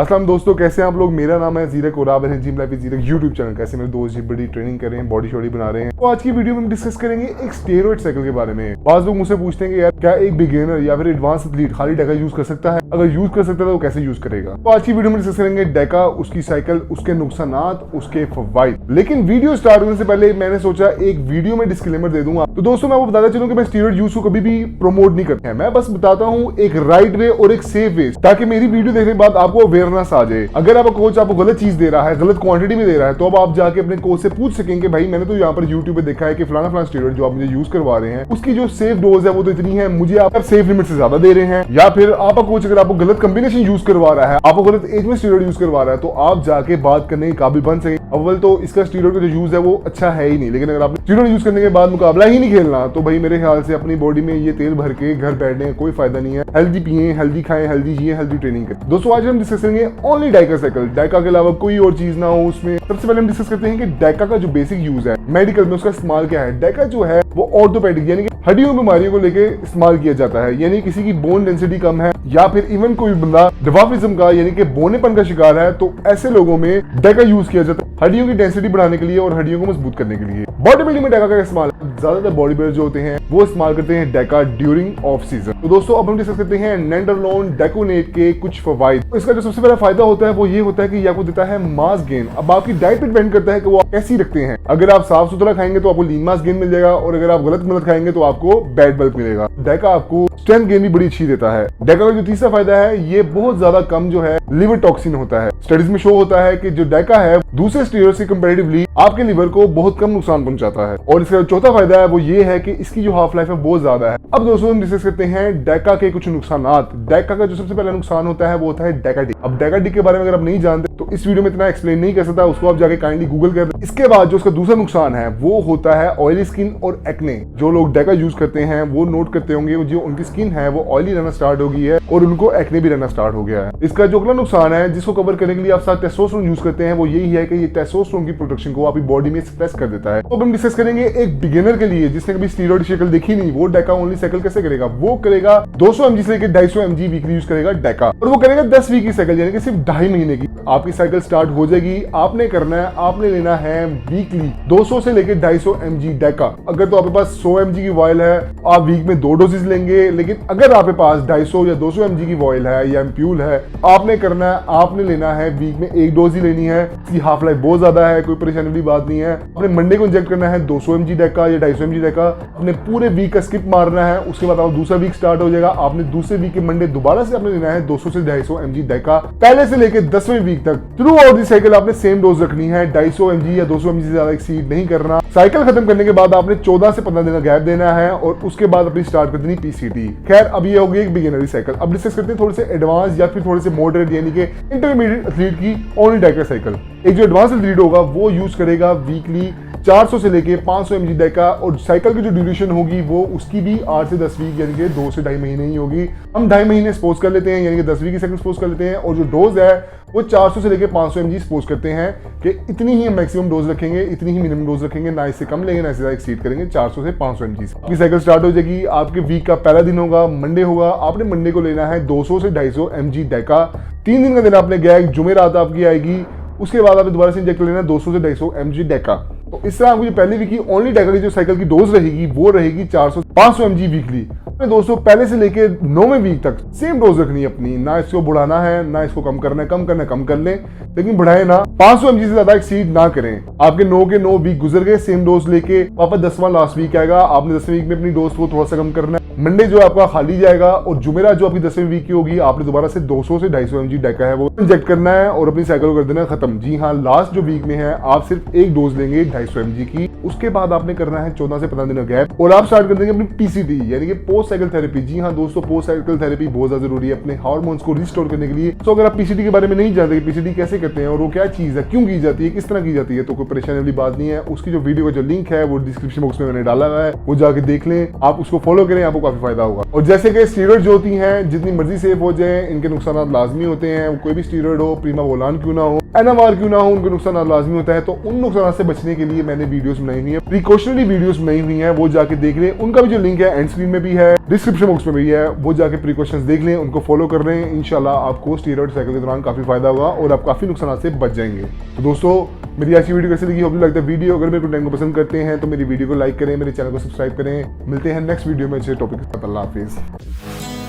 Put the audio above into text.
अस्सलाम दोस्तों, कैसे हैं आप लोग। मेरा नाम है जीरक और आप हैं जिम लाइफ जीरक यूट्यूब चैनल। कैसे मेरे दोस्त जिम बड़ी ट्रेनिंग कर रहे हैं, बॉडी शॉडी बना रहे हैं। तो आज की वीडियो में हम डिस्कस करेंगे एक स्टेरॉइड साइकिल के बारे में। बाज़ लोग मुझसे पूछते हैं कि यार क्या एक बिगिनर या फिर एडवांस एथलीट खाली डेका यूज कर सकता है, अगर यूज कर सकता है तो कैसे यूज करेगा। तो आज की वीडियो में डिस्कस करेंगे डेका, उसकी साइकिल, उसके नुकसान, उसके फवाइद। लेकिन वीडियो स्टार्ट करने से पहले मैंने सोचा एक वीडियो में डिस्क्लेमर दे दूंगा। तो दोस्तों मैं आपको बताता चलूं कि मैं स्टेरॉइड यूज को कभी भी प्रमोट नहीं करता है, मैं बस बताता हूं एक राइट वे और एक सेफ वे, ताकि मेरी वीडियो देखने के बाद आपको अवेयरनेस आ जाए। अगर आपका कोच आपको गलत चीज दे रहा है, गलत क्वांटिटी में दे रहा है, तो अब आप जाके अपने कोच से पूछ सकेंगे भाई मैंने तो यहाँ पर यूट्यूब पे देखा है कि फलाना फलाना स्टेरॉइड जो आप मुझे यूज करवा रहे हैं उसकी जो सेफ डोज है वो तो इतनी है, मुझे आप सेफ लिमिट से ज्यादा दे रहे हैं। या फिर आपका कोच अगर आपको गलत कॉम्बिनेशन यूज करवा रहा है, आपको गलत एज में स्टेरॉइड यूज करवा रहा है, तो आप जाके बात करने के काबिल बन सके। अव्वल तो इसका स्टेरॉइड का जो यूज है वो अच्छा है ही नहीं, लेकिन अगर आपने स्टेरॉइड यूज करने के बाद मुकाबला ही नहीं खेलना तो भाई मेरे ख्याल से अपनी बॉडी में ये तेल भर के घर बैठने का कोई फायदा नहीं है। हेल्दी पिए, हेल्दी खाएं, हेल्दी जिए, हेल्दी ट्रेनिंग करें। दोस्तों आज हम डिस्कस करेंगे ओनली डेका साइकिल, डेका के अलावा कोई और चीज ना हो उसमें। सबसे पहले हम डिस्कस करते हैं कि डेका का जो बेसिक यूज है मेडिकल में, उसका इस्तेमाल क्या है। डेका जो है वो ऑर्थोपेडिक यानी कि हड्डियों बीमारियों को लेके इस्तेमाल किया जाता है, यानी किसी की बोन डेंसिटी कम है या फिर इवन कोई बंदा डिवार्फिज्म का यानी कि बोनेपन का शिकार है, तो ऐसे लोगों में डेका यूज किया जाता है हड्डियों की डेंसिटी बढ़ाने के लिए और हड्डियों को मजबूत करने के लिए। बॉडी बिल्डिंग में डेका का इस्तेमाल ज्यादातर बॉडी बिल्डर जो होते हैं वो इस्तेमाल करते हैं डेका ड्यूरिंग ऑफ सीजन। तो दोस्तों अब हम डिस्कस करते हैं नेंडरलोन डेकोनेट के कुछ फवाइद। तो इसका जो सबसे पहला फायदा होता है वो ये होता है कि ये आपको देता है मास गेन। अब आपकी डाइट पे डिपेंड करता है कि वो आप कैसी रखते हैं। अगर आप साफ सुथरा खाएंगे तो आपको लीन मास गेन मिल जाएगा, और अगर आप गलत खाएंगे तो आपको बैड बल्क मिलेगा। डेका आपको स्ट्रेंथ गेन भी बड़ी अच्छी देता है। डेका का जो तीसरा फायदा है ये बहुत ज्यादा कम जो है लिवर टॉक्सिन होता है। स्टडीज में शो होता है कि जो डेका है दूसरे स्टेरॉइड से कंपैरेटिवली आपके लिवर को बहुत कम नुकसान पहुंचाता है। और इसका चौथा फायदा है वो ये है कि इसकी जो हाफ लाइफ है बहुत ज्यादा है। अब दोस्तों हम डिस्कस करते हैं डेका के कुछ नुकसान। डेका का जो सबसे पहला नुकसान होता है वो होता है डेका डिक। अब डेका डिक के बारे में अगर आप नहीं जानते तो इस वीडियो में इतना एक्सप्लेन नहीं कर सकता, उसको आप जाके काइंडली गूगल कर दें। इसके बाद जो उसका दूसरा नुकसान है वो होता है ऑयली स्किन और एक्ने। जो लोग डेका यूज करते हैं वो नोट करते होंगे जो उनकी स्किन है वो ऑयली रहना स्टार्ट हो गई है और उनको एक्ने भी रहना स्टार्ट हो गया है। इसका जो अगला नुकसान है जिसको कवर करने के लिए आप साथ टेस्टोस्टेरोन यूज करते हैं वो यही है कि ये टेस्टोस्टेरोन की प्रोडक्शन को आपकी बॉडी में सप्रेस कर देता है। तो अब हम डिस्कस करेंगे एक बिगिनर के लिए जिसने कभी स्टेरॉइड साइकिल देखी नहीं, वो डेका ओनली साइकिल कैसे करेगा। वो करेगा 200 mg से लेकर 250 mg वीकली यूज करेगा डेका, और वो करेगा 10 वीक की साइकिल यानी कि सिर्फ 2.5 महीने की। आपकी साइकिल स्टार्ट हो जाएगी, आपने करना है, आपने लेना है वीकली 200 से लेकर 250 mg डेका। अगर तो आपके पास 100 mg की वॉयल है आप वीक में 2 डोजेस लेंगे, लेकिन अगर आपके पास 250 या 200 mg की वॉयल है या एम्प्यूल है, आपने करना है, आपने लेना है वीक में 1 डोज ही लेनी है। इसकी हाफ लाइफ बहुत ज्यादा है, कोई परेशानी वाली बात नहीं है। अपने मंडे को इंजेक्ट करना है 200 mg डेका या 250 mg डेका, अपने पूरे वीक का स्किप मारना है, उसके बाद आप दूसरा वीक स्टार्ट हो जाएगा, आपने दूसरे वीक के मंडे दोबारा से आपने लेना है 200 से 250 mg डेका। पहले से लेकर 10वें वीक तक थ्रू आउट दी साइकिल आपने सेम डोज रखनी है, 250 mg या 200 mg से ज्यादा एक्सीड नहीं करना। साइकिल खत्म करने के बाद आपने 14 से 15 दिन का गैप देना है और उसके बाद अपनी स्टार्ट कर देनी पीसीटी। खैर अब ये होगी एक बिगिनरी साइकिल। अब डिस्कस करते हैं थोड़े से एडवांस या फिर थोड़े से मॉडरेट यानी कि इंटरमीडिएट एथलीट की ओनली डेका साइकिल। एक जो एडवांस एथलीट होगा वो यूज करेगा वीकली 400 से लेके 500 mg डेका, और साइकिल की जो ड्यूरेशन होगी वो उसकी भी 8 से 10 वीक यानी कि 2 से 2.5 महीने ही होगी। हम 2.5 महीने सपोज कर लेते हैं यानी कि 10 वीक की साइकिल सपोज कर लेते हैं, और जो डोज है वो 400 से लेके 500 mg सपोज करते हैं कि इतनी ही मैक्सिमम डोज रखेंगे, इतनी ही मिनिमम डोज रखेंगे, ना इससे कम लेंगे ना इससे एक्सीड करेंगे। 400 से 500 mg आपकी साइकिल स्टार्ट हो जाएगी। आपके वीक का पहला दिन होगा मंडे होगा, आपने मंडे को लेना है 200 से 250 mg डेका। 3 दिन का दिन आपने गया, जुमेरात आपकी आएगी, उसके बाद आपने दोबारा से इंजेक्ट लेना 200 से 250 mg डेका। तो इस तरह आपकी जो पहली वीक की ओनली डेका की जो साइकिल की डोज रहेगी वो रहेगी 400-500 mg वीकली। दोस्तों पहले से लेके 9वें वीक तक सेम डोज रखनी है अपनी, ना इसको बढ़ाना है ना इसको कम करना है, कम कर लें लेकिन बढ़ाए ना। 500 mg से ज्यादा एक्सीड ना करें। आपके 9 के 9 वीक गुजर गए, सेम डोज लेके वापस 10वां लास्ट वीक आएगा, आपने 10वें वीक में अपनी डोज को थोड़ा सा कम करना है। मंडे जो आपका खाली जाएगा और जुमेरात जो आपकी 10वें वीक की होगी आपने दोबारा से 200 से 250 mg डेका है वो इंजेक्ट करना है और अपनी साइकिल को कर देना खत्म। जी हाँ, लास्ट जो वीक में है आप सिर्फ एक डोज लेंगे 250 mg की, उसके बाद आपने करना है 14 से 15 दिन का गैप और आप स्टार्ट कर देंगे अपनी पीसीटी यानी कि पोस्ट साइकिल थेरेपी। जी हाँ दोस्तों, पोस्ट साइकिल थेरेपी बहुत ज्यादा जरूरी है अपने हार्मोन्स को रिस्टोर करने के लिए। तो अगर आप पीसीटी के बारे में नहीं जानते कि पीसीटी कैसे करते हैं और वो क्या चीज है, क्यों की जाती है, किस तरह की जाती है, तो कोई परेशानी वाली बात नहीं है। उसकी जो वीडियो का जो लिंक है वो डिस्क्रिप्शन बॉक्स में मैंने डाला हुआ है, वो जाके देख लें, आप उसको फॉलो करें, आपको काफी फायदा होगा। और जैसे कि स्टीरॉयड जो होती हैं जितनी मर्जी सेफ हो जाए, इनके नुकसान लाजमी होते हैं। कोई भी स्टीरॉयड हो, प्रीमावोलान क्यों ना हो, NMR क्यों ना हो, उनके नुकसान लाजमी होता है। तो उन नुकसान से बचने के लिए मैंने वीडियोस बनाई हुई है, प्रिकॉशनरी वीडियोस बनाई हुई है, वो जाके देख लें। उनका भी जो लिंक है एंड स्क्रीन में भी है, डिस्क्रिप्शन बॉक्स में भी है, वो जाके प्रिकॉशंस देख लें, उनको फॉलो कर रहे हैं। इंशाल्लाह आपको स्टीरॉयड साइकिल के दौरान काफी फायदा होगा और आप काफी नुकसान से बच जाएंगे। तो दोस्तों, मेरी आज की वीडियो कैसी लगी? Hope you like the video. अगर मेरे कंटेंट को पसंद करते हैं तो मेरी वीडियो को लाइक करें, मेरे चैनल को सब्सक्राइब करें। मिलते हैं नेक्स्ट वीडियो में अच्छे टॉपिक के साथ। अल्लाह हाफिज।